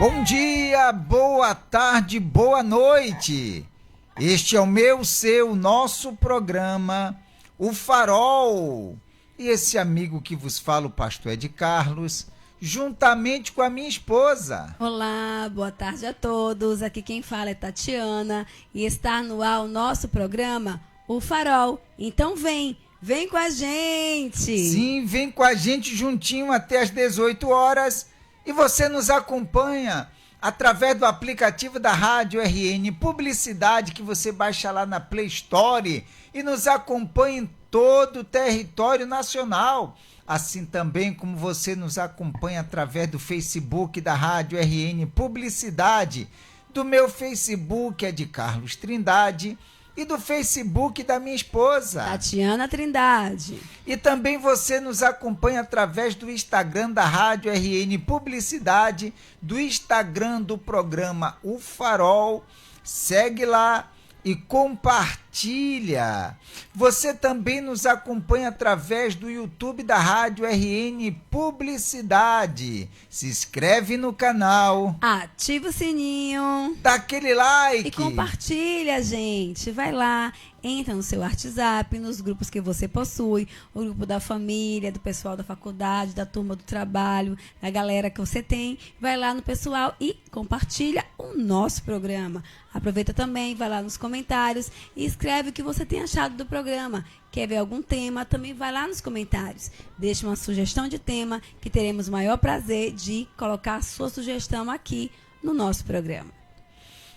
Bom dia, boa tarde, boa noite. Este é o meu, seu, nosso programa, O Farol. E esse amigo que vos fala, o pastor Ed Carlos, juntamente com a minha esposa. Olá, boa tarde a todos. Aqui quem fala é Tatiana e está no ar o nosso programa, O Farol. Então vem com a gente. Sim, vem com a gente juntinho até às 18 horas. E você nos acompanha através do aplicativo da Rádio RN Publicidade, que você baixa lá na Play Store e nos acompanha em todo o território nacional. Assim também como você nos acompanha através do Facebook da Rádio RN Publicidade, do meu Facebook é de Carlos Trindade e do Facebook da minha esposa, Tatiana Trindade. E também você nos acompanha através do Instagram da Rádio RN Publicidade, do Instagram do programa O Farol. Segue lá e compartilha. Você também nos acompanha através do YouTube da Rádio RN Publicidade. Se inscreve no canal. Ativa o sininho. Dá aquele like. E compartilha, gente. Vai lá, entra no seu WhatsApp, nos grupos que você possui, o grupo da família, do pessoal da faculdade, da turma do trabalho, da galera que você tem. Vai lá no pessoal e compartilha o nosso programa. Aproveita também, vai lá nos comentários e escreve o que você tem achado do programa. Quer ver algum tema? Também vai lá nos comentários. Deixa uma sugestão de tema que teremos o maior prazer de colocar a sua sugestão aqui no nosso programa.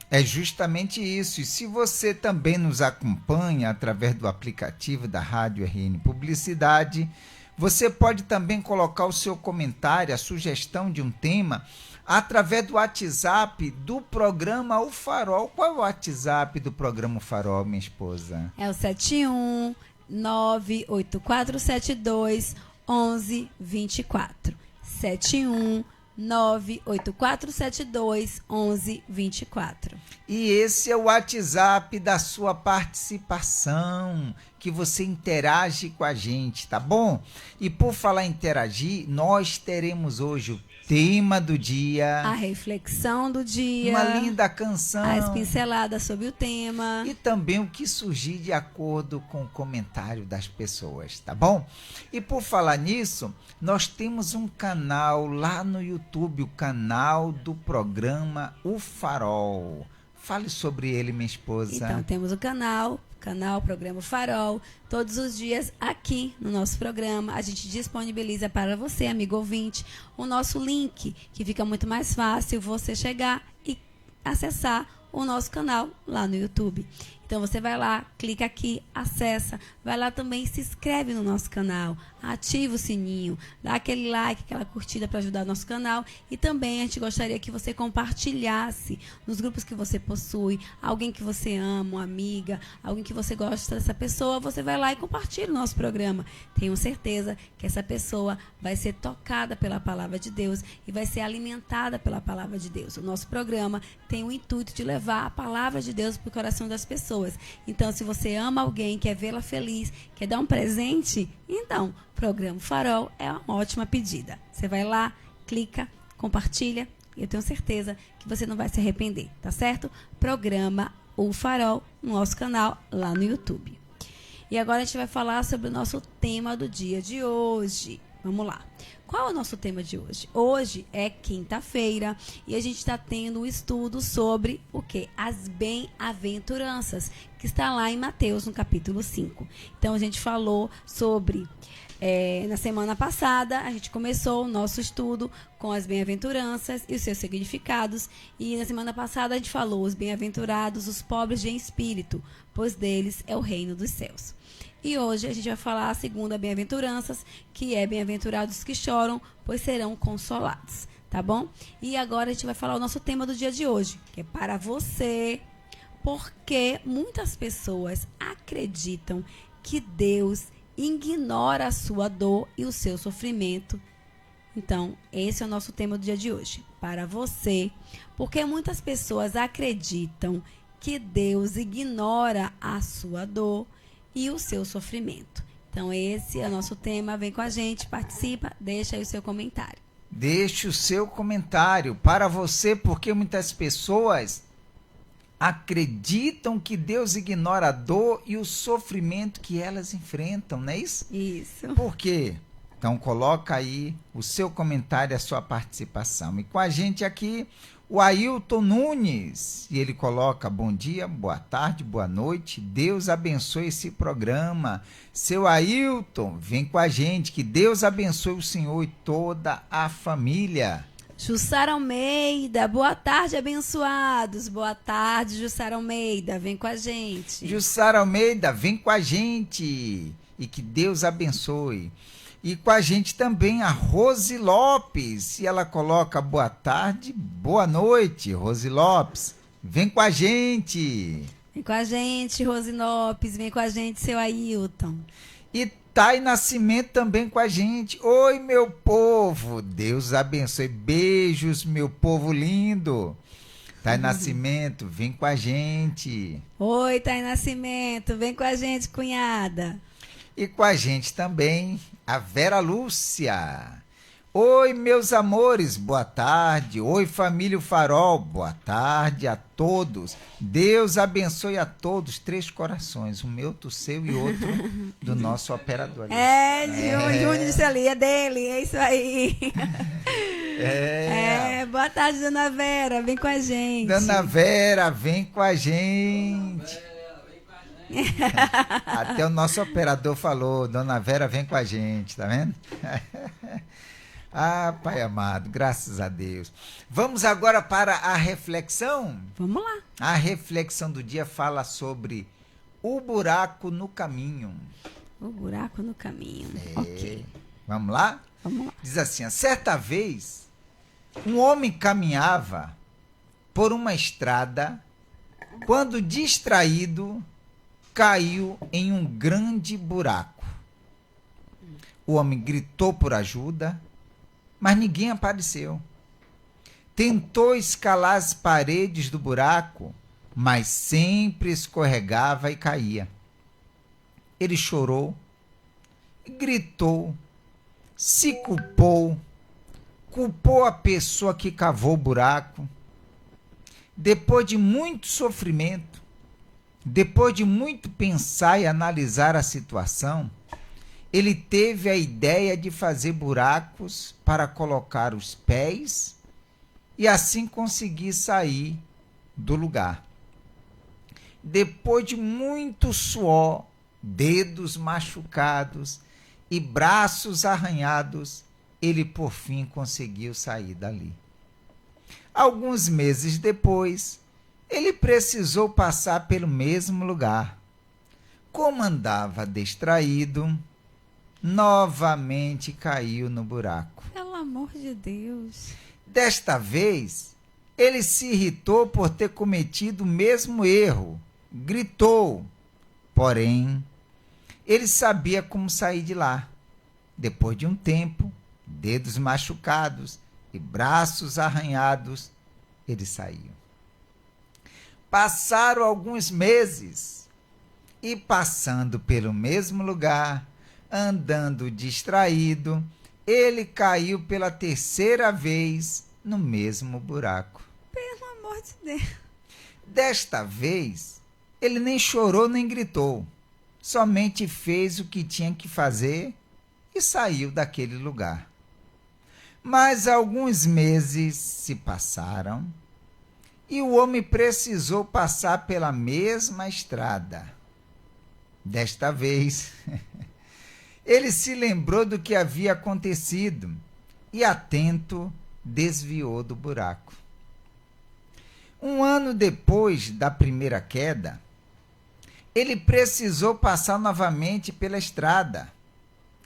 É justamente isso. E se você também nos acompanha através do aplicativo da Rádio RN Publicidade, você pode também colocar o seu comentário, a sugestão de um tema, através do WhatsApp do programa O Farol. Qual é o WhatsApp do programa O Farol, minha esposa? É o 71984721124. 71984721124. E esse é o WhatsApp da sua participação, que você interage com a gente, tá bom? E por falar em interagir, nós teremos hoje o tema do dia, a reflexão do dia, uma linda canção, as pinceladas sobre o tema e também o que surgir de acordo com o comentário das pessoas, tá bom? E por falar nisso, nós temos um canal lá no YouTube, o canal do programa O Farol. Fale sobre ele, minha esposa. Então, temos o canal Programa Farol, todos os dias aqui no nosso programa. A gente disponibiliza para você, amigo ouvinte, o nosso link, que fica muito mais fácil você chegar e acessar o nosso canal lá no YouTube. Então você vai lá, clica aqui, acessa, vai lá também, se inscreve no nosso canal, ativa o sininho, dá aquele like, aquela curtida para ajudar o nosso canal. E também a gente gostaria que você compartilhasse nos grupos que você possui, alguém que você ama, uma amiga, alguém que você gosta dessa pessoa, você vai lá e compartilha o nosso programa. Tenho certeza que essa pessoa vai ser tocada pela palavra de Deus e vai ser alimentada pela palavra de Deus. O nosso programa tem o intuito de levar a palavra de Deus para o coração das pessoas. Então, se você ama alguém, quer vê-la feliz, quer dar um presente, então, Programa Farol é uma ótima pedida. Você vai lá, clica, compartilha, e eu tenho certeza que você não vai se arrepender, tá certo? Programa O Farol no nosso canal lá no YouTube. E agora a gente vai falar sobre o nosso tema do dia de hoje. Vamos lá. Qual é o nosso tema de hoje? Hoje é quinta-feira e a gente está tendo um estudo sobre o quê? As bem-aventuranças, que está lá em Mateus, no capítulo 5. Então, a gente falou sobre... na semana passada, a gente começou o nosso estudo com as bem-aventuranças e os seus significados. E na semana passada, a gente falou os bem-aventurados, os pobres de espírito, pois deles é o reino dos céus. E hoje a gente vai falar a segunda bem-aventuranças, que é bem-aventurados que choram, pois serão consolados, tá bom? E agora a gente vai falar o nosso tema do dia de hoje, que é para você, porque muitas pessoas acreditam que Deus ignora a sua dor e o seu sofrimento. Então, esse é o nosso tema do dia de hoje, para você, porque muitas pessoas acreditam que Deus ignora a sua dor e o seu sofrimento. Então, esse é o nosso tema. Vem com a gente, participa, deixa aí o seu comentário. Deixe o seu comentário para você, porque muitas pessoas acreditam que Deus ignora a dor e o sofrimento que elas enfrentam, não é isso? Isso. Por quê? Então coloca aí o seu comentário, a sua participação. E com a gente aqui, o Ailton Nunes, e ele coloca: bom dia, boa tarde, boa noite, Deus abençoe esse programa. Seu Ailton, vem com a gente, que Deus abençoe o senhor e toda a família. Jussara Almeida, boa tarde, abençoados. Boa tarde, Jussara Almeida, vem com a gente. Jussara Almeida, vem com a gente e que Deus abençoe. E com a gente também a Rose Lopes, e ela coloca: boa tarde, boa noite, Rose Lopes, vem com a gente. Vem com a gente, Rose Lopes, vem com a gente, seu Ailton. E Thay Nascimento também com a gente. Oi, meu povo, Deus abençoe, beijos, meu povo lindo. Thay Nascimento, vem com a gente. Oi, Thay Nascimento, vem com a gente, cunhada. E com a gente também a Vera Lúcia. Oi, meus amores, boa tarde. Oi, família Farol, boa tarde a todos. Deus abençoe a todos. 3 corações, o meu, do seu e outro do nosso operador. Júnior disse ali, é dele, é isso aí. Boa tarde, Dona Vera, vem com a gente. Dona Vera, vem com a gente. Até o nosso operador falou: Dona Vera, vem com a gente, tá vendo? Ah, Pai amado, graças a Deus. Vamos agora para a reflexão? Vamos lá. A reflexão do dia fala sobre o buraco no caminho. O buraco no caminho. Ok. Vamos lá? Vamos lá. Diz assim: certa vez, um homem caminhava por uma estrada quando, distraído, caiu em um grande buraco. O homem gritou por ajuda, mas ninguém apareceu. Tentou escalar as paredes do buraco, mas sempre escorregava e caía. Ele chorou, gritou, se culpou a pessoa que cavou o buraco. Depois de muito sofrimento, depois de muito pensar e analisar a situação, ele teve a ideia de fazer buracos para colocar os pés e assim conseguir sair do lugar. Depois de muito suor, dedos machucados e braços arranhados, ele por fim conseguiu sair dali. Alguns meses depois, ele precisou passar pelo mesmo lugar. Como andava distraído, novamente caiu no buraco. Pelo amor de Deus. Desta vez, ele se irritou por ter cometido o mesmo erro. Gritou. Porém, ele sabia como sair de lá. Depois de um tempo, dedos machucados e braços arranhados, ele saiu. Passaram alguns meses e, passando pelo mesmo lugar, andando distraído, ele caiu pela 3ª vez no mesmo buraco. Pelo amor de Deus. Desta vez, ele nem chorou nem gritou, somente fez o que tinha que fazer e saiu daquele lugar. Mas alguns meses se passaram e o homem precisou passar pela mesma estrada. Desta vez, ele se lembrou do que havia acontecido e, atento, desviou do buraco. Um ano depois da primeira queda, ele precisou passar novamente pela estrada,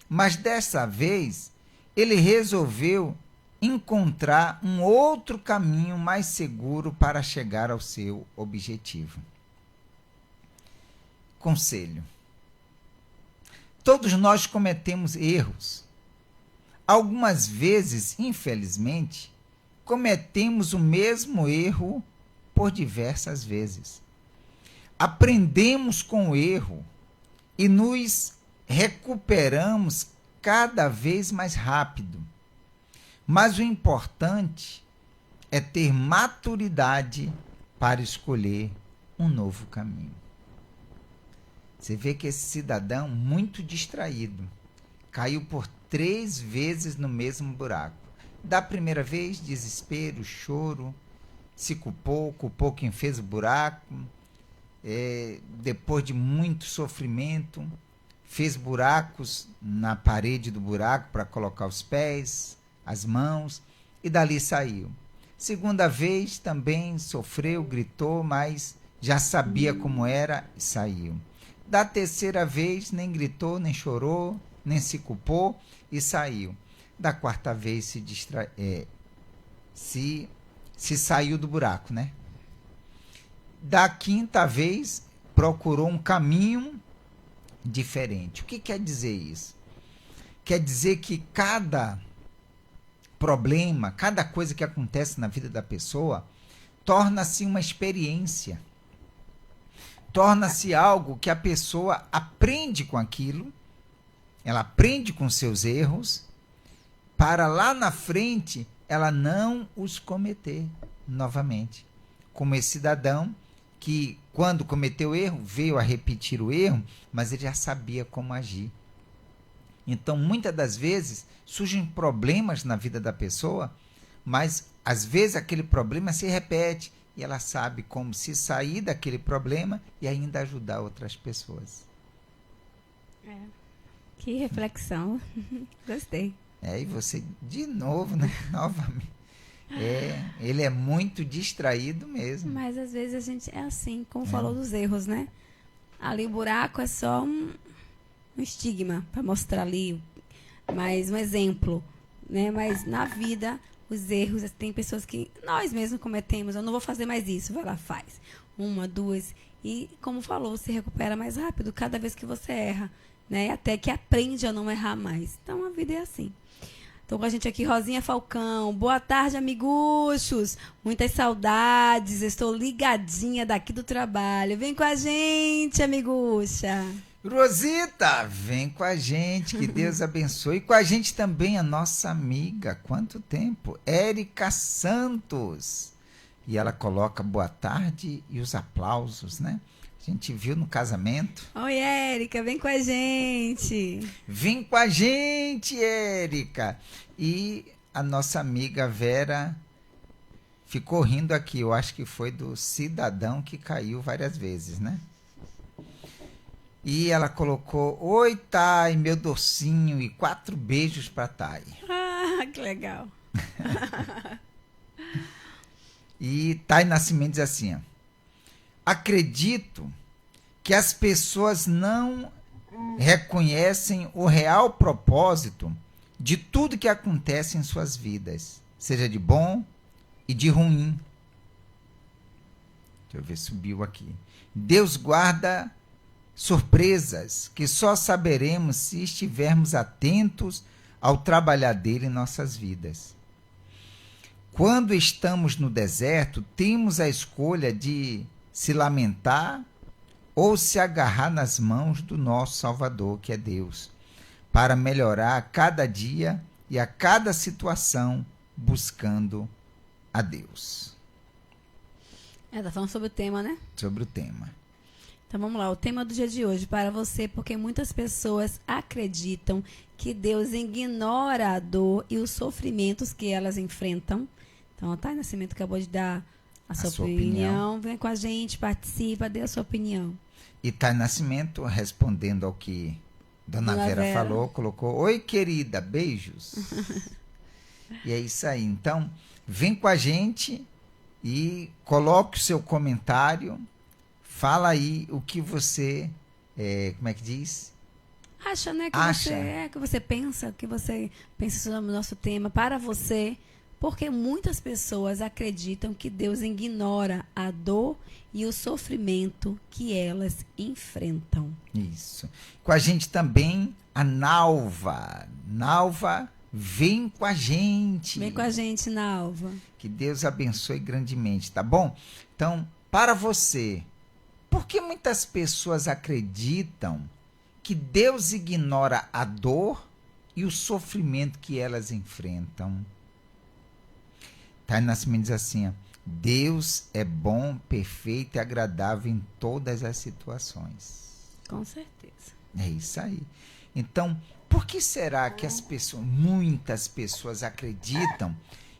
mas dessa vez ele resolveu encontrar um outro caminho mais seguro para chegar ao seu objetivo. Conselho: todos nós cometemos erros. Algumas vezes, infelizmente, cometemos o mesmo erro por diversas vezes. Aprendemos com o erro e nos recuperamos cada vez mais rápido. Mas o importante é ter maturidade para escolher um novo caminho. Você vê que esse cidadão, muito distraído, caiu por 3 vezes no mesmo buraco. Da primeira vez, desespero, choro, se culpou quem fez o buraco. Depois de muito sofrimento, fez buracos na parede do buraco para colocar os pés, as mãos, e dali saiu. Segunda vez também sofreu, gritou, mas já sabia como era e saiu. Da terceira vez nem gritou, nem chorou, nem se culpou e saiu. Da quarta vez se saiu do buraco, né? Da quinta vez procurou um caminho diferente. O que quer dizer isso? Quer dizer que cada problema, cada coisa que acontece na vida da pessoa, torna-se uma experiência. Torna-se algo que a pessoa aprende com aquilo, ela aprende com seus erros, para lá na frente ela não os cometer novamente. Como esse cidadão que, quando cometeu erro, veio a repetir o erro, mas ele já sabia como agir. Então, muitas das vezes, surgem problemas na vida da pessoa, mas às vezes aquele problema se repete e ela sabe como se sair daquele problema e ainda ajudar outras pessoas. Que reflexão. Gostei. E você, de novo, né? Novamente. Ele é muito distraído mesmo. Mas às vezes a gente é assim, como falou dos erros, né? Ali o buraco é só um estigma para mostrar ali, mais um exemplo, né? Mas na vida, os erros, tem pessoas que nós mesmos cometemos. Eu não vou fazer mais isso. Vai lá, faz. 1, 2. E, como falou, se recupera mais rápido cada vez que você erra, né? Até que aprende a não errar mais. Então, a vida é assim. Estou com a gente aqui, Rosinha Falcão. Boa tarde, amiguchos. Muitas saudades. Estou ligadinha daqui do trabalho. Vem com a gente, amigucha. Rosita, vem com a gente. Que Deus abençoe. E com a gente também a nossa amiga. Quanto tempo? Érica Santos. E ela coloca boa tarde e os aplausos, né? A gente viu no casamento. Oi, Érica, vem com a gente. Vem com a gente, Érica. E a nossa amiga Vera ficou rindo aqui. Eu acho que foi do cidadão que caiu várias vezes, né? E ela colocou: oi, Thay, meu docinho, e 4 beijos para Thay. Ah, que legal. E Thay Nascimento diz assim: ó, acredito que as pessoas não reconhecem o real propósito de tudo que acontece em suas vidas, seja de bom e de ruim. Deixa eu ver, subiu aqui. Deus guarda surpresas que só saberemos se estivermos atentos ao trabalhar dele em nossas vidas. Quando estamos no deserto, temos a escolha de se lamentar ou se agarrar nas mãos do nosso Salvador, que é Deus, para melhorar a cada dia e a cada situação, buscando a Deus. Tá falando sobre o tema, né? Sobre o tema. Então vamos lá, o tema do dia de hoje para você, porque muitas pessoas acreditam que Deus ignora a dor e os sofrimentos que elas enfrentam. Então, a Thay Nascimento acabou de dar a sua opinião. Vem com a gente, participa, dê a sua opinião. E Thay Nascimento, respondendo ao que Dona Vera falou, colocou: oi, querida, beijos. E é isso aí. Então, vem com a gente e coloque o seu comentário. Fala aí o que você, como é que diz? Acha, né? Que você pensa sobre o nosso tema para você. Porque muitas pessoas acreditam que Deus ignora a dor e o sofrimento que elas enfrentam. Isso. Com a gente também a Nalva. Nalva, vem com a gente. Vem com a gente, Nalva. Que Deus abençoe grandemente, tá bom? Então, para você, por que muitas pessoas acreditam que Deus ignora a dor e o sofrimento que elas enfrentam? Caio Nascimento diz assim, ó, Deus é bom, perfeito e agradável em todas as situações. Com certeza. É isso aí. Então, por que será que as pessoas, muitas pessoas acreditam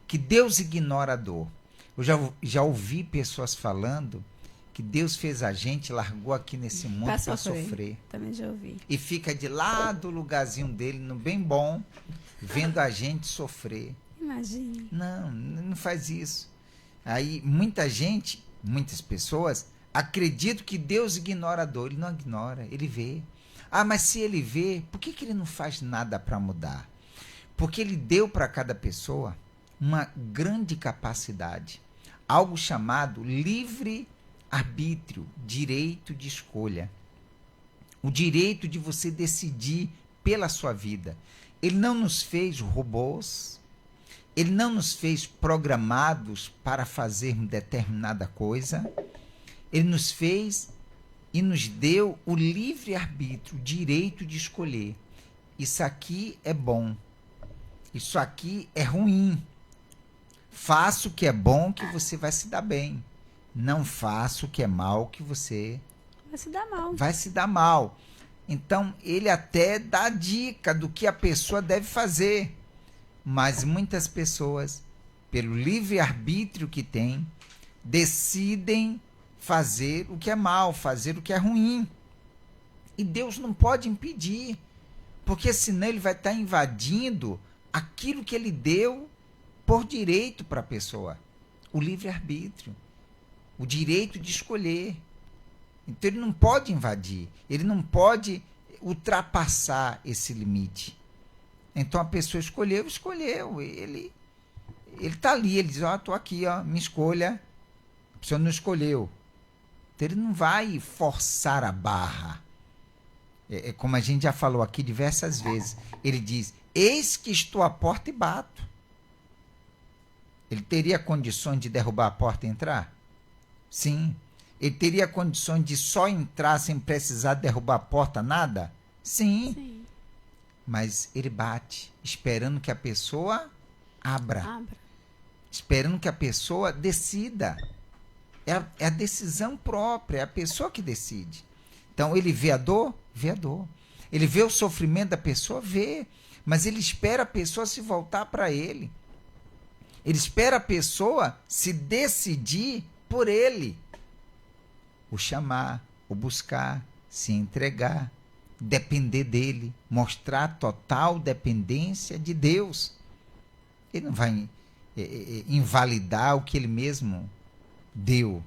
que Deus ignora a dor? Eu já ouvi pessoas falando que Deus fez a gente, largou aqui nesse mundo para sofrer. Também já ouvi. E fica de lá do lugarzinho dele, no bem bom, vendo a gente sofrer. Imagine. Não faz isso. Aí muitas pessoas acreditam que Deus ignora a dor. Ele não ignora, ele vê. Ah, mas se ele vê, por que ele não faz nada para mudar? Porque ele deu para cada pessoa uma grande capacidade, algo chamado livre-arbítrio, direito de escolha. O direito de você decidir pela sua vida. Ele não nos fez robôs, ele não nos fez programados para fazer determinada coisa, ele nos fez e nos deu o livre-arbítrio, o direito de escolher. Isso aqui é bom, isso aqui é ruim. Faça o que é bom que você vai se dar bem. Não faça o que é mal que você vai se dar mal. Então, ele até dá dica do que a pessoa deve fazer. Mas muitas pessoas, pelo livre-arbítrio que têm, decidem fazer o que é mal, fazer o que é ruim. E Deus não pode impedir, porque senão ele vai estar invadindo aquilo que ele deu por direito para a pessoa, o livre-arbítrio, o direito de escolher. Então ele não pode invadir, ele não pode ultrapassar esse limite. Então a pessoa escolheu, ele está ali, ele diz, estou aqui, me escolha. A pessoa não escolheu. Então ele não vai forçar a barra. É como a gente já falou aqui diversas vezes. Ele diz, eis que estou à porta e bato. Ele teria condições de derrubar a porta e entrar? Sim. Ele teria condições de só entrar sem precisar derrubar a porta, nada? Sim. Mas ele bate, esperando que a pessoa abra. Esperando que a pessoa decida. É a decisão própria, é a pessoa que decide. Então, ele vê a dor? Vê a dor. Ele vê o sofrimento da pessoa? Vê. Mas ele espera a pessoa se voltar para ele. Ele espera a pessoa se decidir por ele. O chamar, o buscar, se entregar, depender dele, mostrar total dependência de Deus. Ele não vai invalidar o que ele mesmo deu.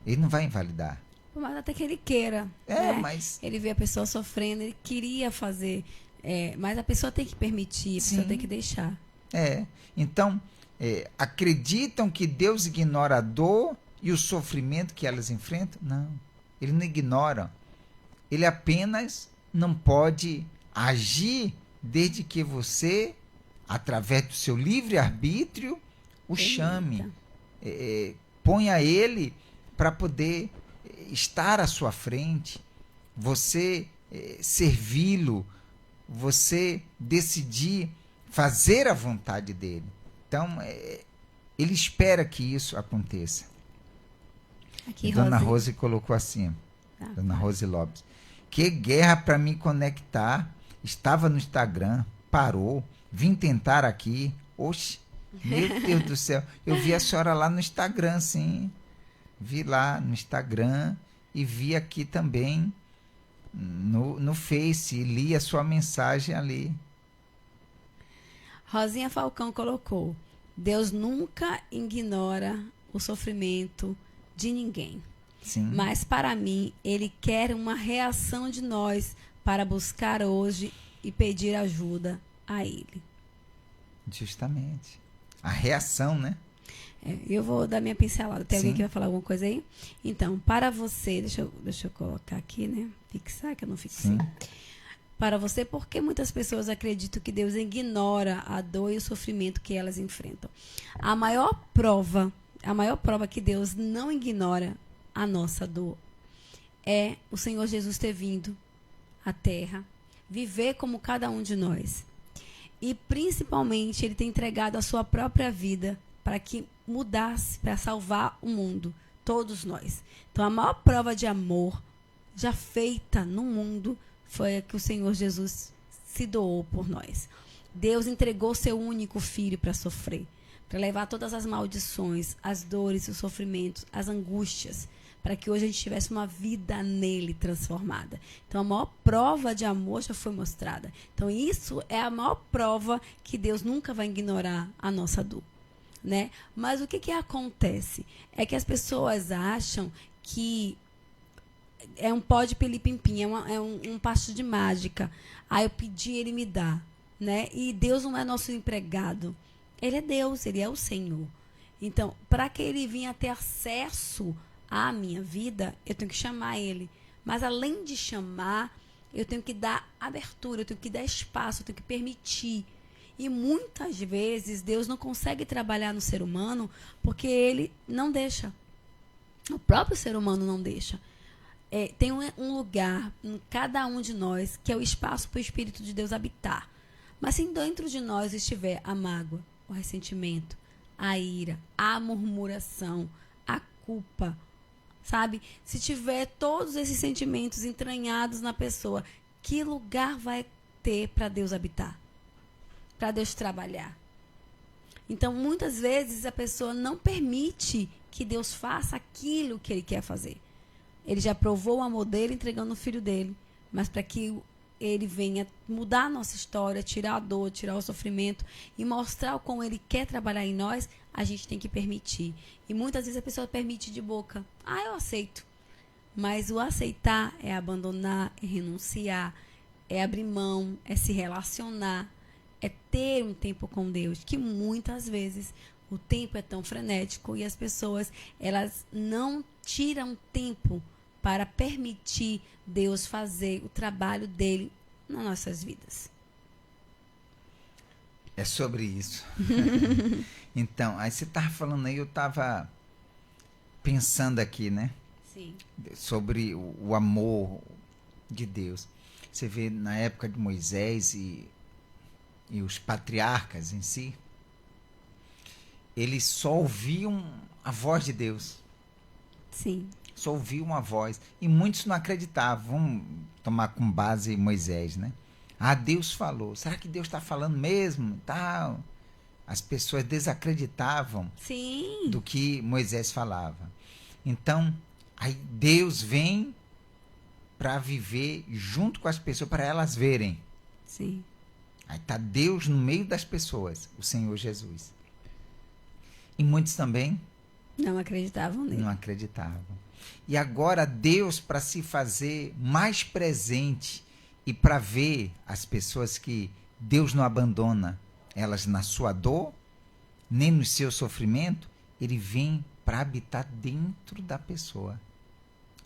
Ele não vai invalidar. Mas até que ele queira. Né? Mas... Ele vê a pessoa sofrendo, ele queria fazer. Mas a pessoa tem que permitir, a pessoa tem que deixar. Então, acreditam que Deus ignora a dor e o sofrimento que elas enfrentam? Não, ele não ignora. Ele apenas não pode agir desde que você, através do seu livre-arbítrio, o chame. Ponha ele para poder estar à sua frente, você servi-lo, você decidir fazer a vontade dele. Então, ele espera que isso aconteça. Aqui, Dona Rose colocou assim, Dona Rose Lopes, que guerra para me conectar, estava no Instagram, parou, vim tentar aqui, oxe, meu Deus do céu, eu vi a senhora lá no Instagram, sim, vi lá no Instagram e vi aqui também no Face, li a sua mensagem ali. Rosinha Falcão colocou, Deus nunca ignora o sofrimento de ninguém. Sim. Mas para mim, ele quer uma reação de nós para buscar hoje e pedir ajuda a ele. Justamente. A reação, né? Eu vou dar minha pincelada. Tem alguém que vai falar alguma coisa aí? Então, para você, deixa eu colocar aqui, né? Fixar, que eu não fixei. Sim. Para você, porque muitas pessoas acreditam que Deus ignora a dor e o sofrimento que elas enfrentam. A maior prova que Deus não ignora a nossa dor é o Senhor Jesus ter vindo à Terra, viver como cada um de nós. E, principalmente, ele ter entregado a sua própria vida para que mudasse, para salvar o mundo, todos nós. Então, a maior prova de amor já feita no mundo foi a que o Senhor Jesus se doou por nós. Deus entregou seu único filho para sofrer, para levar todas as maldições, as dores, os sofrimentos, as angústias, para que hoje a gente tivesse uma vida nele transformada. Então, a maior prova de amor já foi mostrada. Então, isso é a maior prova que Deus nunca vai ignorar a nossa dor, né? Mas o que acontece? É que as pessoas acham que é um pó de pili-pim-pim, é um passo de mágica. Eu pedi, ele me dá, né? E Deus não é nosso empregado. Ele é Deus, ele é o Senhor. Então, para que ele venha ter acesso à minha vida, eu tenho que chamar ele. Mas além de chamar, eu tenho que dar abertura, eu tenho que dar espaço, eu tenho que permitir. E muitas vezes Deus não consegue trabalhar no ser humano porque ele não deixa. O próprio ser humano não deixa. Tem um lugar em cada um de nós que é o espaço para o Espírito de Deus habitar. Mas se dentro de nós estiver a mágoa, o ressentimento, a ira, a murmuração, a culpa, sabe? Se tiver todos esses sentimentos entranhados na pessoa, que lugar vai ter para Deus habitar? Para Deus trabalhar? Então, muitas vezes, a pessoa não permite que Deus faça aquilo que ele quer fazer. Ele já provou o amor dele entregando o filho dele, mas para que ele venha mudar a nossa história, tirar a dor, tirar o sofrimento e mostrar como ele quer trabalhar em nós, a gente tem que permitir. E muitas vezes a pessoa permite de boca. Eu aceito. Mas o aceitar é abandonar, é renunciar, é abrir mão, é se relacionar, é ter um tempo com Deus, que muitas vezes o tempo é tão frenético e as pessoas, elas não tiram tempo para permitir Deus fazer o trabalho dele nas nossas vidas. É sobre isso. Então, aí você estava falando aí, eu estava pensando aqui, né? Sim. Sobre o amor de Deus. Você vê na época de Moisés e os patriarcas em si, eles só ouviam a voz de Deus. Sim. Só ouviam uma voz. E muitos não acreditavam. Vamos tomar com base Moisés, né? Deus falou. Será que Deus está falando mesmo? Tal. As pessoas desacreditavam Sim. do que Moisés falava. Então, aí Deus vem para viver junto com as pessoas, para elas verem. Sim. Aí está Deus no meio das pessoas, o Senhor Jesus. E muitos também não acreditavam nele. Não acreditavam. E agora Deus, para se fazer mais presente e para ver as pessoas que Deus não abandona elas na sua dor, nem no seu sofrimento, ele vem para habitar dentro da pessoa,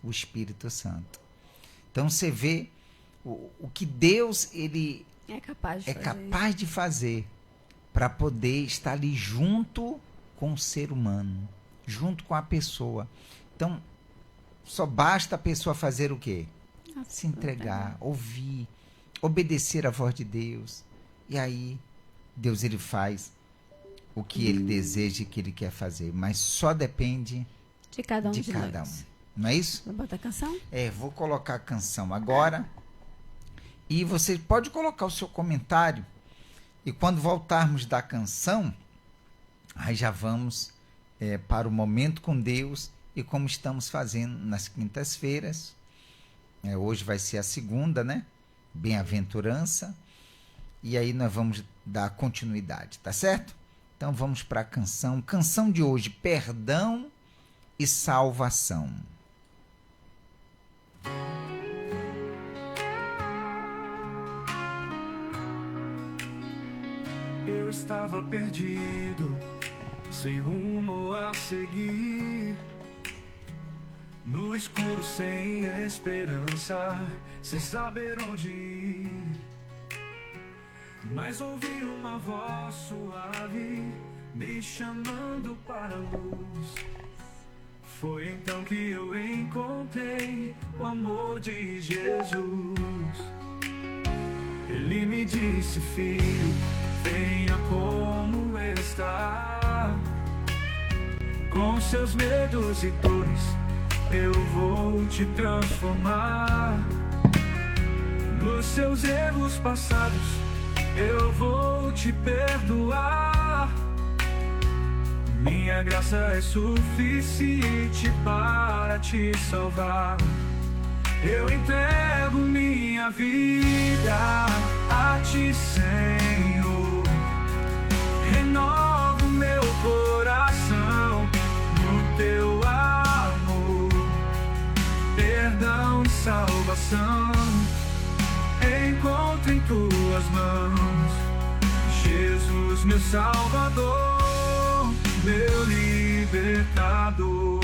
o Espírito Santo. Então você vê o que Deus ele é capaz de fazer para poder estar ali junto com o ser humano, junto com a pessoa. Então, só basta a pessoa fazer o quê? Se entregar, ouvir, obedecer à voz de Deus. E aí, Deus ele faz o que ele deseja e que ele quer fazer. Mas só depende de cada um de cada nós. Um. Não é isso? Vou botar a canção? Vou colocar a canção agora. E você pode colocar o seu comentário. E quando voltarmos da canção, aí já vamos para o momento com Deus. E como estamos fazendo nas quintas-feiras, hoje vai ser a segunda, né? Bem-aventurança. E aí nós vamos dar continuidade, tá certo? Então vamos para a canção. Canção de hoje, Perdão e Salvação. Eu estava perdido, sem rumo a seguir, no escuro sem esperança, sem saber onde ir. Mas ouvi uma voz suave me chamando para a luz. Foi então que eu encontrei o amor de Jesus. Ele me disse: filho, venha como está. Com seus medos e dores, eu vou te transformar. Nos seus erros passados, eu vou te perdoar. Minha graça é suficiente para te salvar. Eu entrego minha vida a ti, Senhor. Renovo meu coração no teu amor. Perdão e salvação encontro em tuas mãos. Jesus, meu Salvador, meu libertador.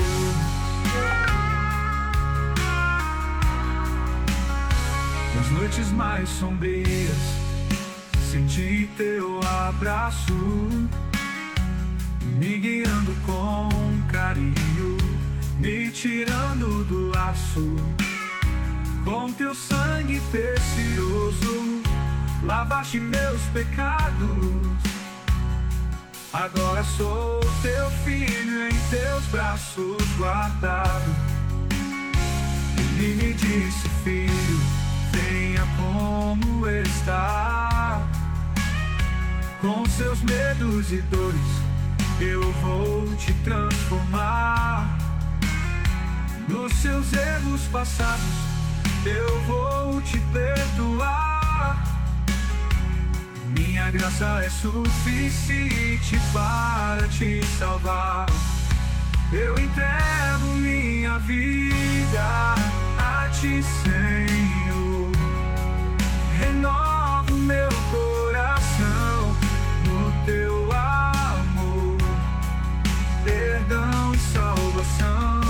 Nas noites mais sombrias, senti teu abraço, me guiando com carinho, me tirando do laço. Com teu sangue precioso, lavaste meus pecados. Agora sou teu filho, em teus braços guardado. Ele me disse, filho, venha como está. Com seus medos e dores, eu vou te transformar. Nos seus erros passados, eu vou te perdoar. Minha graça é suficiente para te salvar. Eu entrego minha vida a ti, Senhor. Renovo meu coração no teu amor. Perdão e salvação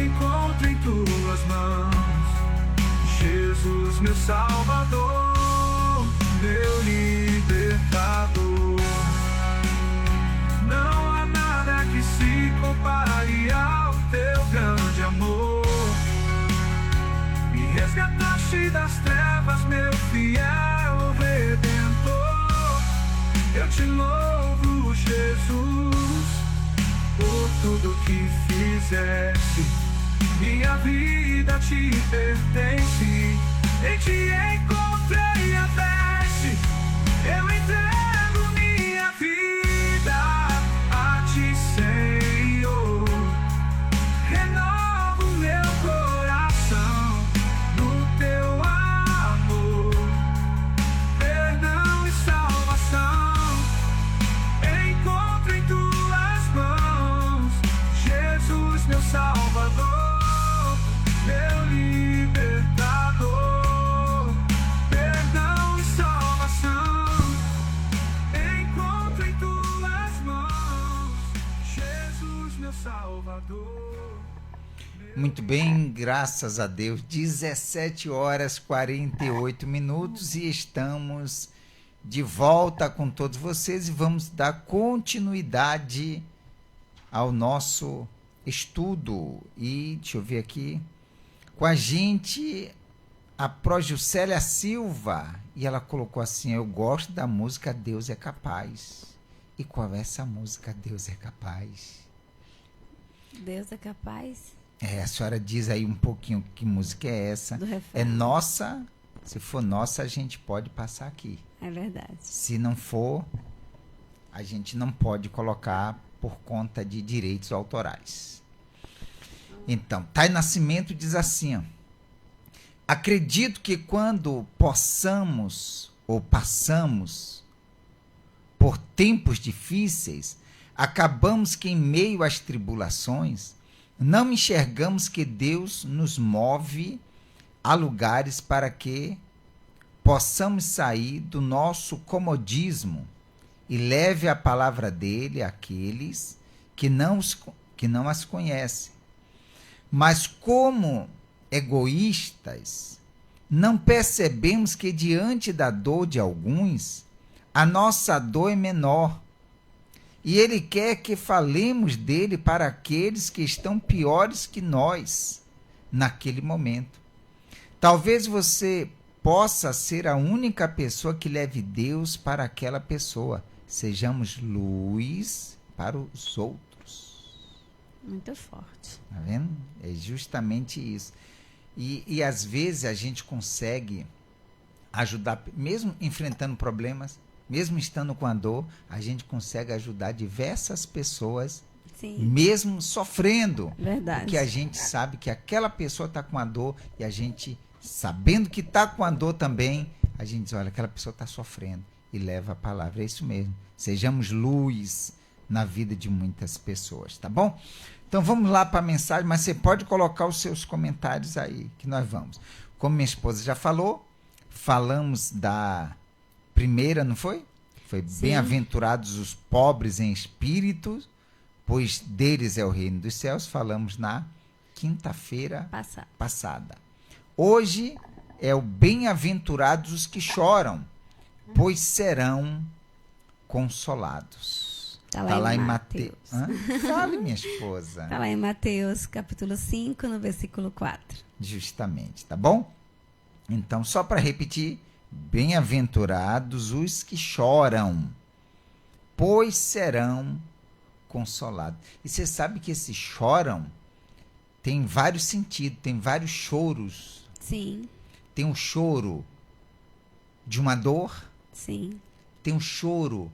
encontro em tuas mãos. Jesus, meu Salvador, meu libertador. Não há nada que se compare ao teu grande amor. Me resgataste das trevas, meu fiel Redentor. Eu te louvo, Jesus, por tudo que fizeste. Minha vida te pertence, em ti encontrei a peste. Eu entrego minha vida a ti, Senhor. Renovo meu coração no teu amor. Perdão e salvação encontro em tuas mãos. Jesus, meu Salvador, meu libertador. Perdão e salvação encontro em tuas mãos. Jesus, meu Salvador. Muito bem, graças a Deus. 17 horas 48 minutos e estamos de volta com todos vocês e vamos dar continuidade ao nosso estudo. E deixa eu ver aqui. Com a gente, a Projuscélia Silva. E ela colocou assim: eu gosto da música Deus é Capaz. E qual é essa música Deus é Capaz? Deus é capaz? A senhora diz aí um pouquinho que música é essa. Do refrão. É nossa. Se for nossa, a gente pode passar aqui. É verdade. Se não for, a gente não pode colocar por conta de direitos autorais. Então, Thay Nascimento diz assim, ó: acredito que quando possamos ou passamos por tempos difíceis, acabamos que em meio às tribulações, não enxergamos que Deus nos move a lugares para que possamos sair do nosso comodismo e leve a palavra dele àqueles que não as conhecem. Mas como egoístas, não percebemos que diante da dor de alguns, a nossa dor é menor. E ele quer que falemos dele para aqueles que estão piores que nós naquele momento. Talvez você possa ser a única pessoa que leve Deus para aquela pessoa. Sejamos luz para os outros. Muito forte. Tá vendo? É justamente isso. E às vezes a gente consegue ajudar, mesmo enfrentando problemas, mesmo estando com a dor, a gente consegue ajudar diversas pessoas, Sim. mesmo sofrendo. Verdade. Porque a gente sabe que aquela pessoa está com a dor e a gente, sabendo que está com a dor também, a gente diz, olha, aquela pessoa está sofrendo e leva a palavra. É isso mesmo. Sejamos luz na vida de muitas pessoas, tá bom? Então vamos lá para a mensagem, mas você pode colocar os seus comentários aí, que nós vamos. Como minha esposa já falou, falamos da primeira, não foi? Foi Sim. bem-aventurados os pobres em espírito, pois deles é o reino dos céus. Falamos na quinta-feira passada. Hoje é o bem-aventurados os que choram, pois serão consolados. Está lá em Mateus. Fale, minha esposa. Está lá em Mateus, capítulo 5, no versículo 4. Justamente, tá bom? Então, só para repetir, bem-aventurados os que choram, pois serão consolados. E você sabe que esse choram tem vários sentidos, tem vários choros. Sim. Tem um choro de uma dor. Sim. Tem um choro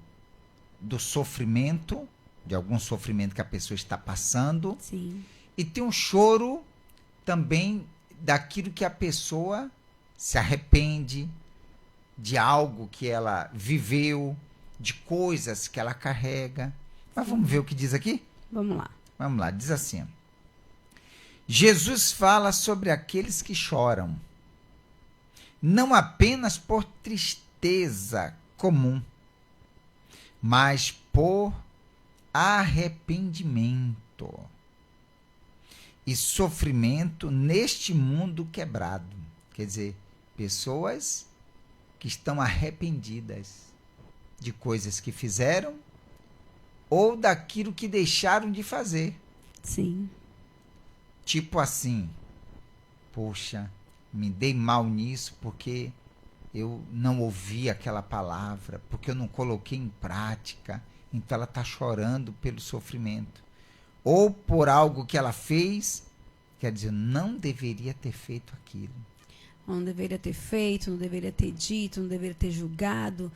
do sofrimento, de algum sofrimento que a pessoa está passando. Sim. E tem um choro também daquilo que a pessoa se arrepende, de algo que ela viveu, de coisas que ela carrega. Mas vamos ver o que diz aqui? Vamos lá. Vamos lá, diz assim. Jesus fala sobre aqueles que choram, não apenas por tristeza comum, mas por arrependimento e sofrimento neste mundo quebrado. Quer dizer, pessoas que estão arrependidas de coisas que fizeram ou daquilo que deixaram de fazer. Sim. Tipo assim, poxa, me dei mal nisso porque eu não ouvi aquela palavra, porque eu não coloquei em prática. Então ela está chorando pelo sofrimento. Ou por algo que ela fez, quer dizer, não deveria ter feito aquilo. Não deveria ter feito, não deveria ter dito, não deveria ter julgado.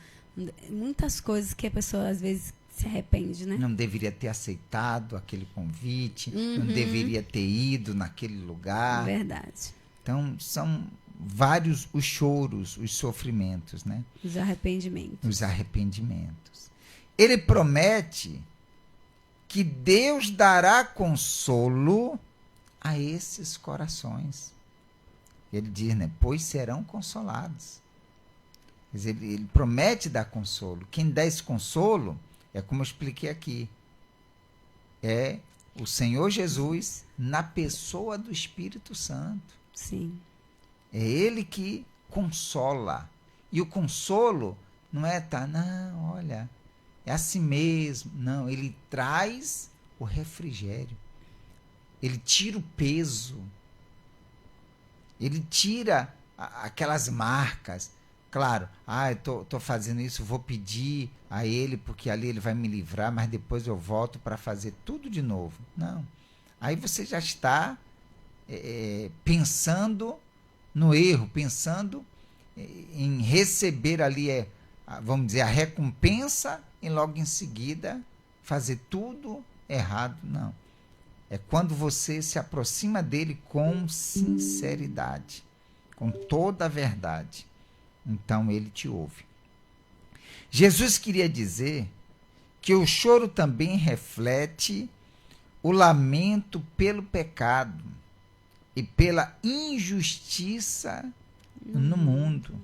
Muitas coisas que a pessoa às vezes se arrepende, né? Não deveria ter aceitado aquele convite, não deveria ter ido naquele lugar. Verdade. Então, são vários os choros, os sofrimentos, né? Os arrependimentos. Os arrependimentos. Ele promete que Deus dará consolo a esses corações. Ele diz, né? Pois serão consolados. Quer dizer, ele promete dar consolo. Quem dá esse consolo é como eu expliquei aqui. É o Senhor Jesus na pessoa do Espírito Santo. Sim. É Ele que consola. E o consolo não é não, olha, é assim mesmo. Não, Ele traz o refrigério. Ele tira o peso. Ele tira aquelas marcas. Claro, eu tô fazendo isso, vou pedir a Ele, porque ali Ele vai me livrar, mas depois eu volto para fazer tudo de novo. Não. Aí você já está pensando no erro, pensando em receber ali, vamos dizer, a recompensa e logo em seguida fazer tudo errado. Não. É quando você se aproxima dele com sinceridade, com toda a verdade. Então ele te ouve. Jesus queria dizer que o choro também reflete o lamento pelo pecado e pela injustiça no mundo.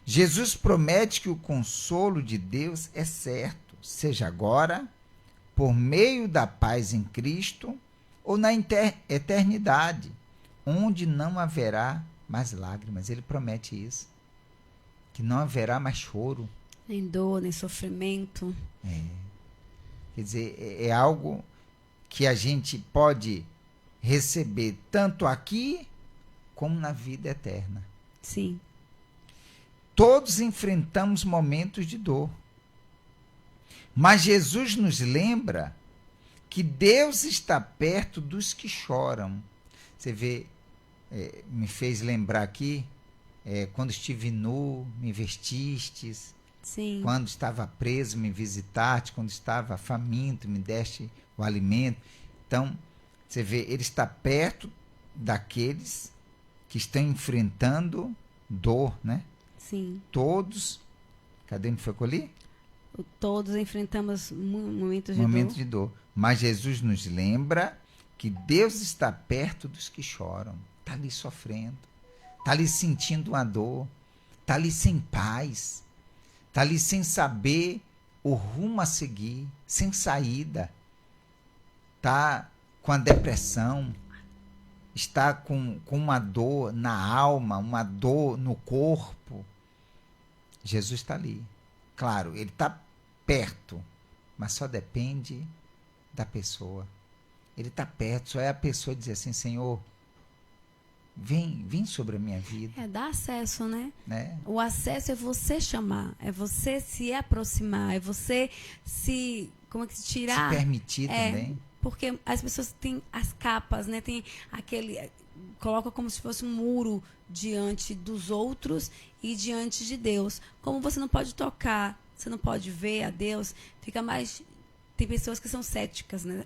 Jesus promete que o consolo de Deus é certo, seja agora, por meio da paz em Cristo, ou na eternidade, onde não haverá mais lágrimas. Ele promete isso. Que não haverá mais choro. Nem dor, nem sofrimento. Quer dizer, é algo que a gente pode receber tanto aqui como na vida eterna. Sim. Todos enfrentamos momentos de dor. Mas Jesus nos lembra que Deus está perto dos que choram. Você vê, me fez lembrar aqui, quando estive nu, me vestistes. Sim. Quando estava preso, me visitaste. Quando estava faminto, me deste o alimento. Então, você vê, ele está perto daqueles que estão enfrentando dor, né? Sim. Todos, cadê onde foi que eu li? Todos enfrentamos momentos de Momento dor. de dor. Mas Jesus nos lembra que Deus está perto dos que choram. Está ali sofrendo. Está ali sentindo uma dor. Está ali sem paz. Está ali sem saber o rumo a seguir. Sem saída. Está com a depressão. Está com uma dor na alma. Uma dor no corpo. Jesus está ali. Claro, ele está perto. Mas só depende da pessoa. Ele está perto, só é a pessoa dizer assim, Senhor, vem sobre a minha vida. Dá acesso, né? Né? O acesso é você chamar, é você se aproximar, é você como é que se tirar? Se permitir também. Porque as pessoas têm as capas, né? Tem coloca como se fosse um muro diante dos outros e diante de Deus. Como você não pode tocar, você não pode ver a Deus, fica mais... Tem pessoas que são céticas, né?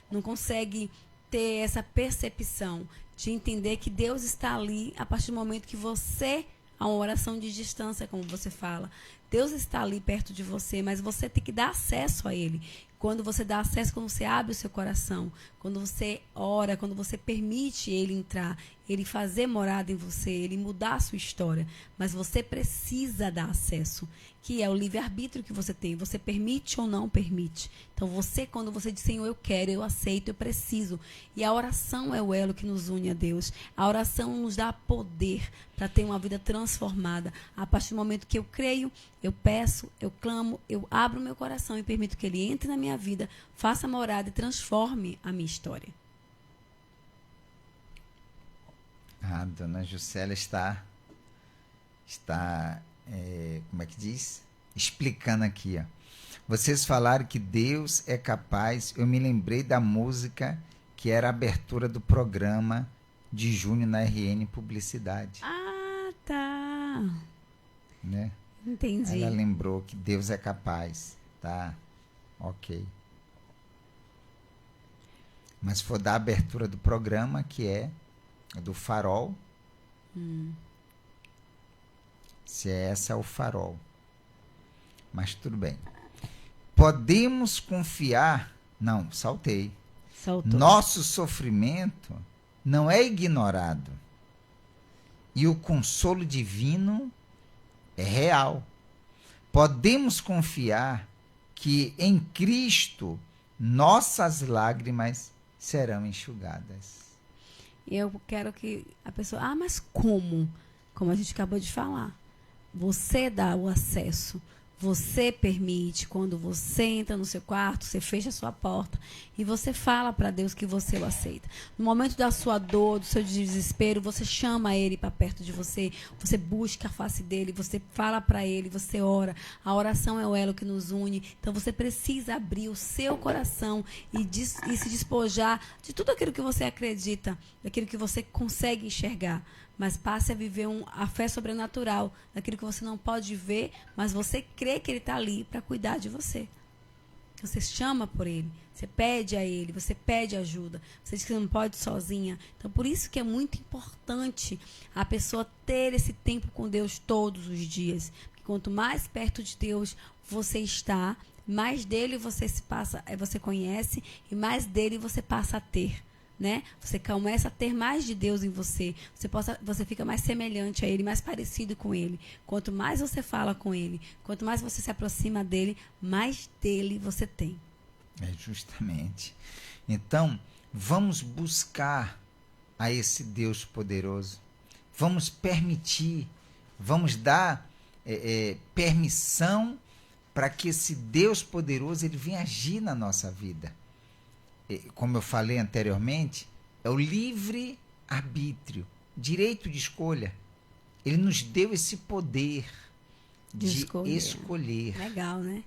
Não conseguem ter essa percepção de entender que Deus está ali a partir do momento que você... Há uma oração de distância, como você fala. Deus está ali perto de você, mas você tem que dar acesso a Ele. Quando você dá acesso, quando você abre o seu coração, quando você ora, quando você permite Ele entrar, Ele fazer morada em você, Ele mudar a sua história. Mas você precisa dar acesso, que é o livre-arbítrio que você tem. Você permite ou não permite. Então, quando você diz, Senhor, eu quero, eu aceito, eu preciso. E a oração é o elo que nos une a Deus. A oração nos dá poder para ter uma vida transformada. A partir do momento que eu creio, eu peço, eu clamo, eu abro meu coração e permito que Ele entre na minha vida, faça morada e transforme a minha história. A dona Juscelia está como é que diz? Explicando aqui, ó. Vocês falaram que Deus é capaz. Eu me lembrei da música que era a abertura do programa de junho na RN Publicidade. Ah, tá. Né? Entendi. Ela lembrou que Deus é capaz, tá? Ok. Mas se for da abertura do programa, que é do Farol, se é essa, é o Farol. Mas tudo bem. Podemos confiar... Não, saltei. Saltou. Nosso sofrimento não é ignorado. E o consolo divino é real. Podemos confiar que em Cristo nossas lágrimas serão enxugadas. Eu quero que a pessoa... mas como? Como a gente acabou de falar. Você dá o acesso. Você permite, quando você entra no seu quarto, você fecha a sua porta e você fala para Deus que você o aceita. No momento da sua dor, do seu desespero, você chama Ele para perto de você, você busca a face dEle, você fala para Ele, você ora. A oração é o elo que nos une. Então você precisa abrir o seu coração e se despojar de tudo aquilo que você acredita, daquilo que você consegue enxergar. Mas passe a viver a fé sobrenatural, daquilo que você não pode ver, mas você crê que Ele está ali para cuidar de você. Você chama por Ele, você pede a Ele, você pede ajuda, você diz que não pode sozinha. Então, por isso que é muito importante a pessoa ter esse tempo com Deus todos os dias. Porque quanto mais perto de Deus você está, mais dele você conhece e mais dele você passa a ter. Né? Você começa a ter mais de Deus em você. Você fica mais semelhante a Ele, mais parecido com Ele. Quanto mais você fala com Ele, quanto mais você se aproxima dEle, mais dele você tem. Justamente. Então, vamos buscar a esse Deus poderoso. Vamos permitir, vamos dar permissão para que esse Deus poderoso ele venha agir na nossa vida. Como eu falei anteriormente, é o livre-arbítrio, direito de escolha. Ele nos deu esse poder de escolher. Legal, né?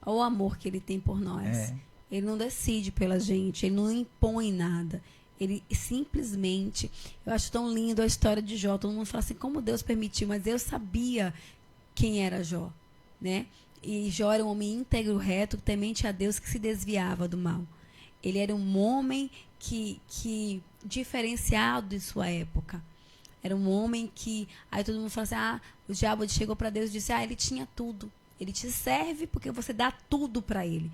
Olha o amor que Ele tem por nós. Ele não decide pela gente, ele não impõe nada. Ele simplesmente... Eu acho tão lindo a história de Jó. Todo mundo fala assim, como Deus permitiu, mas eu sabia quem era Jó, né? E Jó era um homem íntegro, reto, temente a Deus, que se desviava do mal. Ele era um homem que diferenciado de sua época. Era um homem que... Aí todo mundo fala assim, o diabo chegou para Deus e disse, ele tinha tudo. Ele te serve porque você dá tudo para ele.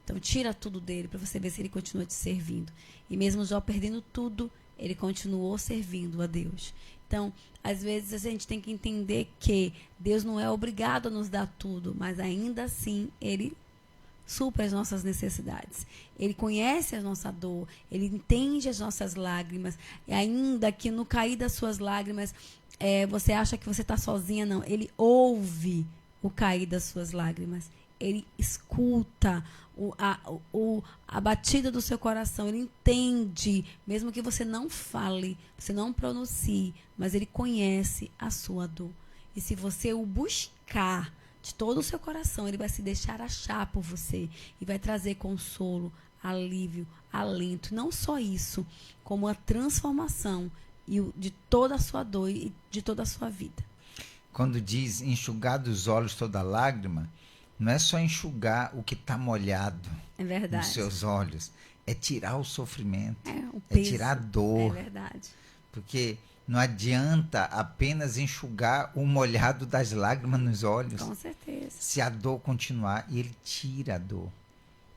Então tira tudo dele para você ver se ele continua te servindo. E mesmo Jó perdendo tudo, ele continuou servindo a Deus. Então, às vezes a gente tem que entender que Deus não é obrigado a nos dar tudo, mas ainda assim ele supra as nossas necessidades. Ele conhece a nossa dor, ele entende as nossas lágrimas, e ainda que no cair das suas lágrimas você acha que você está sozinha, não. Ele ouve o cair das suas lágrimas. Ele escuta a batida do seu coração. Ele entende, mesmo que você não fale, você não pronuncie, mas ele conhece a sua dor. E se você o buscar de todo o seu coração, ele vai se deixar achar por você e vai trazer consolo, alívio, alento. Não só isso, como a transformação de toda a sua dor e de toda a sua vida. Quando diz enxugar dos olhos toda lágrima, não é só enxugar o que está molhado nos seus olhos, é tirar o sofrimento, o peso, é tirar a dor. É verdade. Porque não adianta apenas enxugar o molhado das lágrimas nos olhos. Com certeza. Se a dor continuar, e ele tira a dor.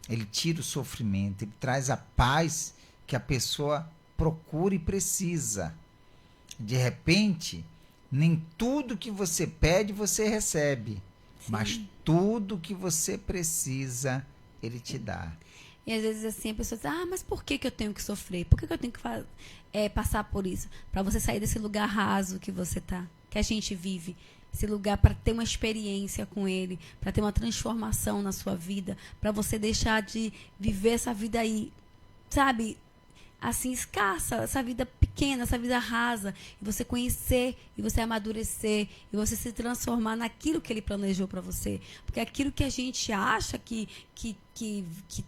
Ele tira o sofrimento, ele traz a paz que a pessoa procura e precisa. De repente, nem tudo que você pede você recebe. Sim. Mas tudo que você precisa, ele te dá. E às vezes assim a pessoa diz, mas por que eu tenho que sofrer? Por que eu tenho que passar por isso? Para você sair desse lugar raso que você tá, que a gente vive. Esse lugar para ter uma experiência com ele, para ter uma transformação na sua vida, para você deixar de viver essa vida aí, sabe, assim, escassa, essa vida pequena, essa vida rasa, e você conhecer, e você amadurecer, e você se transformar naquilo que ele planejou para você. Porque aquilo que a gente acha que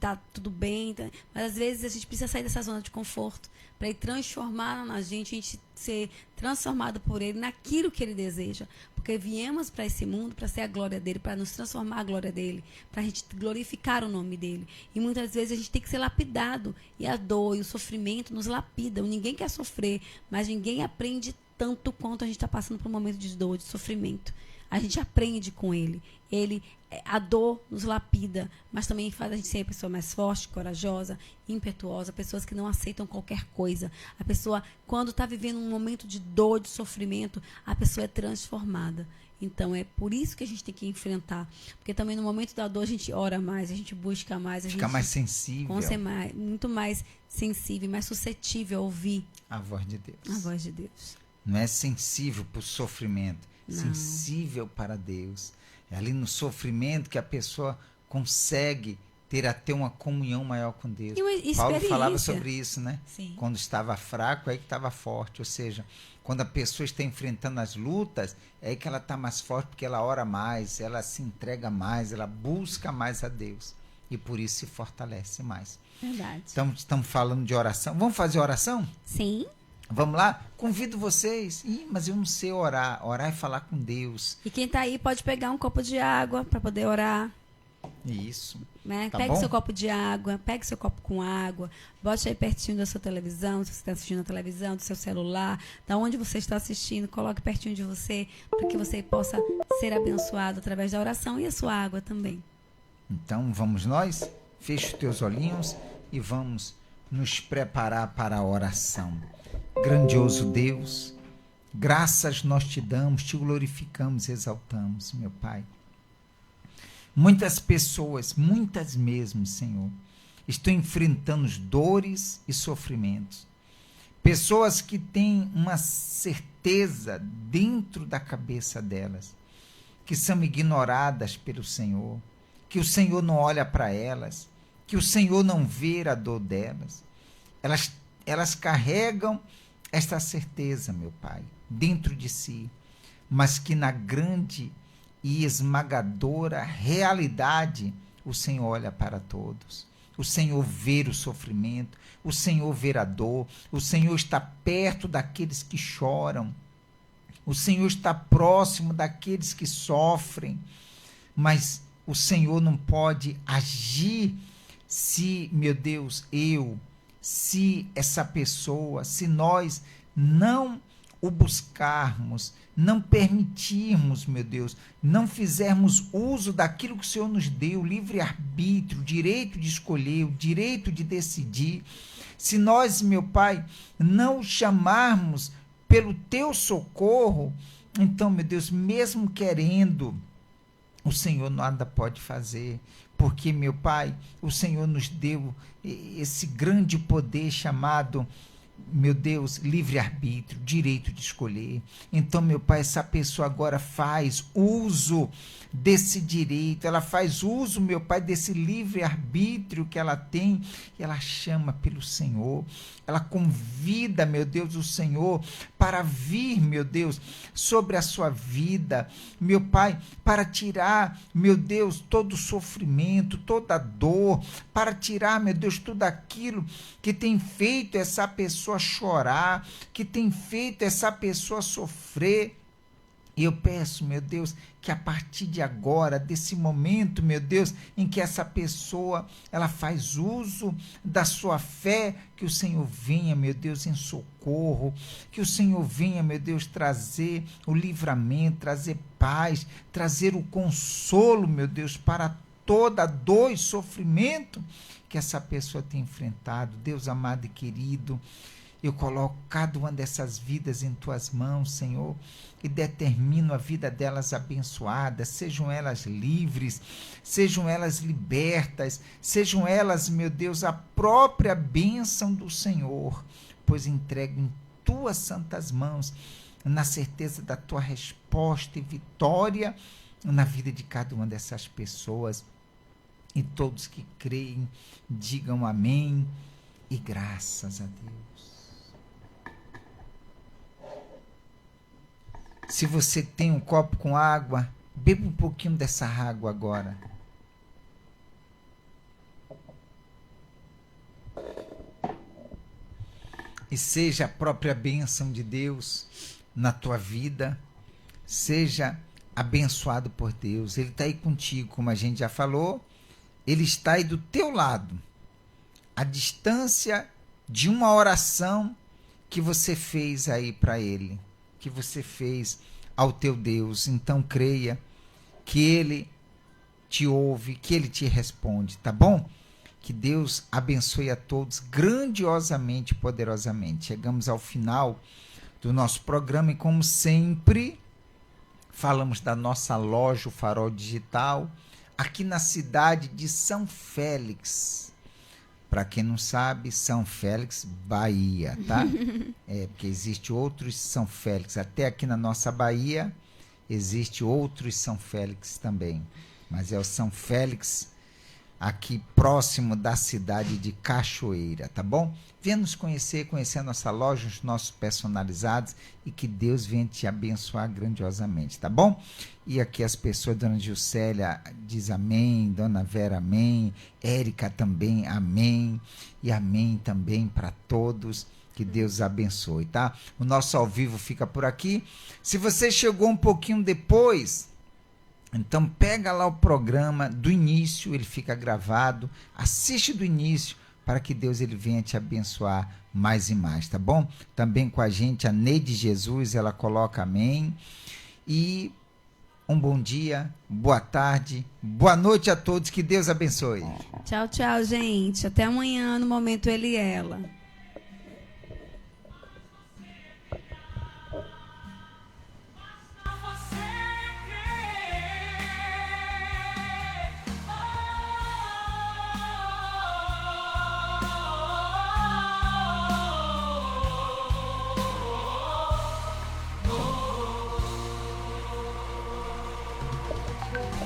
tá tudo bem, mas às vezes a gente precisa sair dessa zona de conforto para ele transformar na gente, a gente ser transformado por ele naquilo que ele deseja. Porque viemos para esse mundo para ser a glória dele, para nos transformar a glória dele, para a gente glorificar o nome dele. E muitas vezes a gente tem que ser lapidado, e a dor e o sofrimento nos lapidam. Ninguém quer sofrer, mas ninguém aprende tanto quanto a gente está passando por um momento de dor, de sofrimento. A gente aprende com ele. A dor nos lapida, mas também faz a gente ser a pessoa mais forte, corajosa, impetuosa, pessoas que não aceitam qualquer coisa. A pessoa, quando está vivendo um momento de dor, de sofrimento, a pessoa é transformada. Então, é por isso que a gente tem que enfrentar. Porque também no momento da dor a gente ora mais, a gente busca mais. Fica mais sensível. Muito mais sensível, mais suscetível a ouvir a voz de Deus. A voz de Deus. Não é sensível para o sofrimento, Não. Sensível para Deus. É ali no sofrimento que a pessoa consegue ter até uma comunhão maior com Deus. Paulo falava sobre isso, né? Sim. Quando estava fraco, é aí que estava forte. Ou seja, quando a pessoa está enfrentando as lutas, é aí que ela está mais forte, porque ela ora mais, ela se entrega mais, ela busca mais a Deus. E por isso se fortalece mais. Verdade. Então, estamos falando de oração. Vamos fazer oração? Sim. Vamos lá? Convido vocês. Mas eu não sei orar. Orar é falar com Deus. E quem está aí pode pegar um copo de água para poder orar. Isso. Né? Tá Pegue bom? seu copo de água, pegue seu copo com água, bote aí pertinho da sua televisão, se você está assistindo a televisão, do seu celular, da onde você está assistindo, coloque pertinho de você, para que você possa ser abençoado através da oração e a sua água também. Então, vamos nós? Feche os teus olhinhos e vamos nos preparar para a oração. Grandioso Deus, graças nós te damos, te glorificamos, exaltamos, meu Pai. Muitas pessoas, muitas mesmo, Senhor, estão enfrentando dores e sofrimentos. Pessoas que têm uma certeza dentro da cabeça delas, que são ignoradas pelo Senhor, que o Senhor não olha para elas, que o Senhor não vê a dor delas. Elas carregam esta certeza, meu Pai, dentro de si, mas que na grande e esmagadora realidade o Senhor olha para todos. o Senhor vê o sofrimento, o Senhor vê a dor, o Senhor está perto daqueles que choram, o Senhor está próximo daqueles que sofrem, mas o Senhor não pode agir se, meu Deus, se essa pessoa, se nós não o buscarmos, não permitirmos, meu Deus, não fizermos uso daquilo que o Senhor nos deu, livre-arbítrio, direito de escolher, o direito de decidir, se nós, meu Pai, não o chamarmos pelo teu socorro, então, meu Deus, mesmo querendo, o Senhor nada pode fazer, porque, meu Pai, o Senhor nos deu esse grande poder chamado, meu Deus, livre-arbítrio, direito de escolher. Então, meu Pai, essa pessoa agora faz uso desse direito, ela faz uso, meu Pai, desse livre-arbítrio que ela tem, e ela chama pelo Senhor, ela convida, meu Deus, o Senhor para vir, meu Deus, sobre a sua vida, meu Pai, para tirar, meu Deus, todo o sofrimento, toda a dor, para tirar, meu Deus, tudo aquilo que tem feito essa pessoa chorar, que tem feito essa pessoa sofrer. E eu peço, meu Deus, que a partir de agora, desse momento, meu Deus, em que essa pessoa, ela faz uso da sua fé, que o Senhor venha, meu Deus, em socorro, que o Senhor venha, meu Deus, trazer o livramento, trazer paz, trazer o consolo, meu Deus, para toda dor e sofrimento que essa pessoa tem enfrentado. Deus amado e querido, eu coloco cada uma dessas vidas em tuas mãos, Senhor, e determino a vida delas abençoadas, sejam elas livres, sejam elas libertas, sejam elas, meu Deus, a própria bênção do Senhor, pois entrego em tuas santas mãos, na certeza da tua resposta e vitória na vida de cada uma dessas pessoas. E todos que creem, digam amém e graças a Deus. Se você tem um copo com água, beba um pouquinho dessa água agora. E seja a própria bênção de Deus na tua vida, seja abençoado por Deus. Ele está aí contigo, como a gente já falou, Ele está aí do teu lado, a distância de uma oração que você fez aí para Ele, que você fez ao teu Deus. Então creia que Ele te ouve, que Ele te responde, tá bom? Que Deus abençoe a todos grandiosamente e poderosamente. Chegamos ao final do nosso programa e, como sempre, falamos da nossa loja, o Farol Digital, aqui na cidade de São Félix. Para quem não sabe, São Félix, Bahia, tá? Porque existe outros São Félix. Até aqui na nossa Bahia, existe outros São Félix também. Mas é o São Félix, aqui próximo da cidade de Cachoeira, tá bom? Venha nos conhecer a nossa loja, os nossos personalizados, e que Deus venha te abençoar grandiosamente, tá bom? E aqui as pessoas, Dona Gilcélia diz amém, Dona Vera amém, Érica também amém, e amém também para todos, que Deus abençoe, tá? O nosso ao vivo fica por aqui. Se você chegou um pouquinho depois, então pega lá o programa do início, ele fica gravado, assiste do início, para que Deus ele venha te abençoar mais e mais, tá bom? Também com a gente a Neide Jesus, ela coloca amém. E um bom dia, boa tarde, boa noite a todos, que Deus abençoe. Tchau, tchau, gente. Até amanhã no Momento Ele e Ela.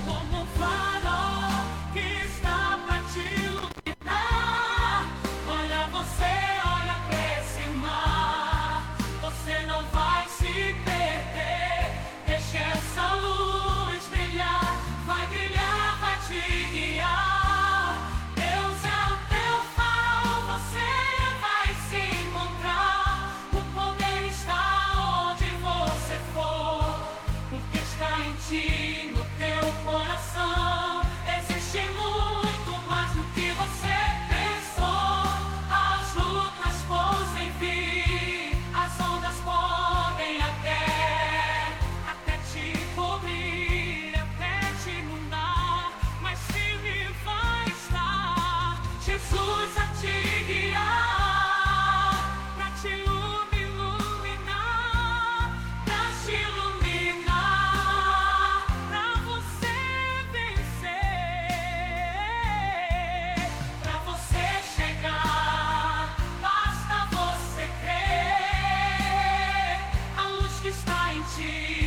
Como um farol que está pra te iluminar. Olha você. ti.